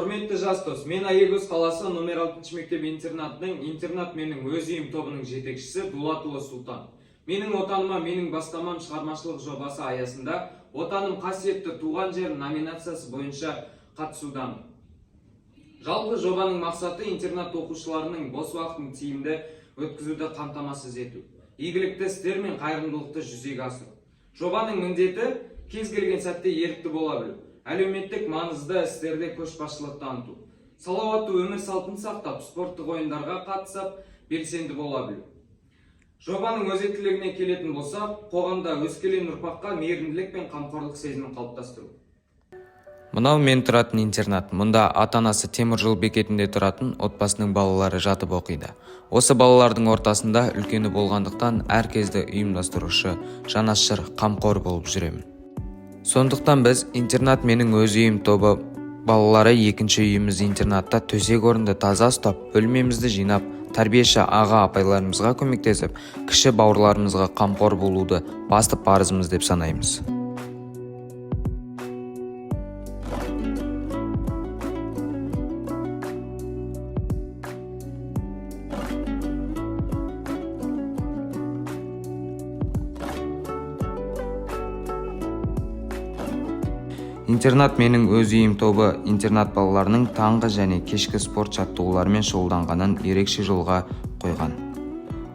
Құрметті жас дос, мен Аягөз қаласы номер 6 мектеп интернатының интернат менің өз үйім тобының жетекшісі Дулатұлы Сұлтан. Менің отаныма, менің бастамам шығармашылық жобасы аясында отаным қасиетті туған жерім номинациясы бойынша қатысудамын. Жалпы жобаның мақсаты интернат оқушыларының бос уақытын тиімді өткізуді қамтамасыз ету, игілікті істер мен қайырымдылықты жүзеге асыру. Жобаның міндеті кез келген сәтте ерікті бола білу, әлеуметтік маңызды істерде көшбасшылық таныту, салауатты өмір салтын сақтап, спорттық ойындарға қатысып, белсенді бола білу. Жобаның өзектілігіне келетін болсақ, қоғамда өскелең ұрпаққа мейірімділік пен қамқорлық сезімін қалыптастыру. Мынау мен тұратын интернат. Мұнда ата-анасы темір жол бекетінде тұратын отбасының балалары жатып оқиды. Осы балалардың ортасында үлкені болғандықтан әр кезді ұйымдастырушы, жанашыр, қамқор болып жүремін. Сондықтан біз интернат менің өз үйім тобы балалары екінші үйіміз интернатта төсек орынды таза ұстап, бөлмемізді жинап, тәрбиеші аға апайларымызға көмектесіп, кіші бауырларымызға қамқор болуды басты парызымыз деп санаймыз. Интернат менің өз үйім тобы интернат балаларының таңғы және кешкі спорт жаттығуларымен шұғылданғанын ерекше жолға қойған.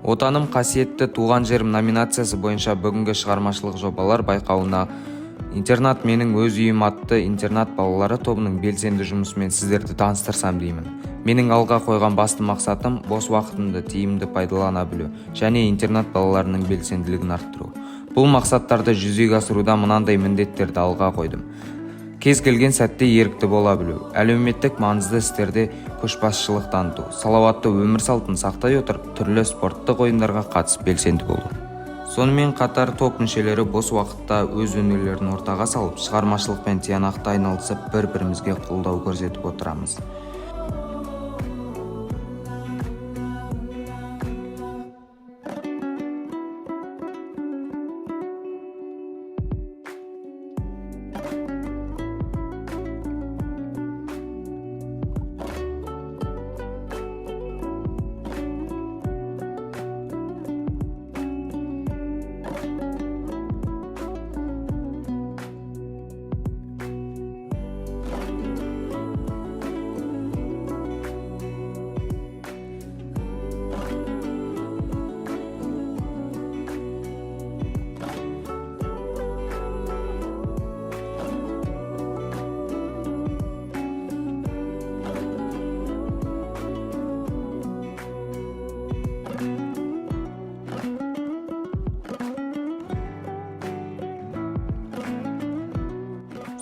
Отаным қасиетті туған жерім номинациясы бойынша бүгінгі шығармашылық жобалар байқауына интернат менің өз үйім атты интернат балалары тобының белсенді жұмысымен сіздерді таныстырсам деймін. Менің алға қойған басты мақсатым бос уақытымды тиімді пайдалана білу және интернат балаларының белсенділігін арттыру. Бұл мақсаттарды жүзеге асыруда мынандай міндеттерді алға қойдым. Кез келген сәтте ерікті бола білу, әлеуметтік маңызды істерде көшбасшылық таныту, салауатты өмір салтын сақтай отырып, түрлі спорттық ойындарға қатысып белсенді болу. Сонымен қатар топ мүшелері бос уақытта өз өнерлерін ортаға салып, шығармашылықпен тиянақты айналысып, бір-бірімізге қолдау көрсетіп отырамыз.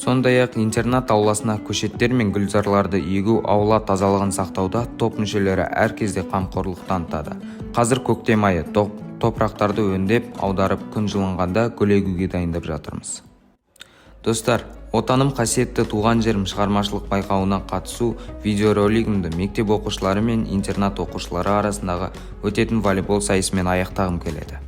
Сондай-ақ интернат ауласына көшеттер мен гүлзарларды егу, аула тазалығын сақтауда топ мүшелері әр кезде қамқорлық танытады. Қазір көктем айы, топырақтарды өңдеп, аударып, күн жылынғанда гүл егуге дайындап жатырмыз. Достар, отаным қасиетті туған жерім шығармашылық байқауына қатысу видеоролигімді мектеп оқушылары мен интернат оқушылары арасындағы өтетін волейбол сайысымен аяқтағым келеді.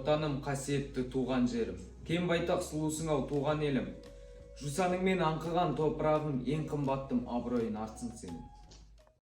Отаным қасиетті туған жерім, кең байтақ сұлусың ау туған елім. Жусаныңмен аңқыған топырағың, ең қымбаттым абыройын артсын сенің.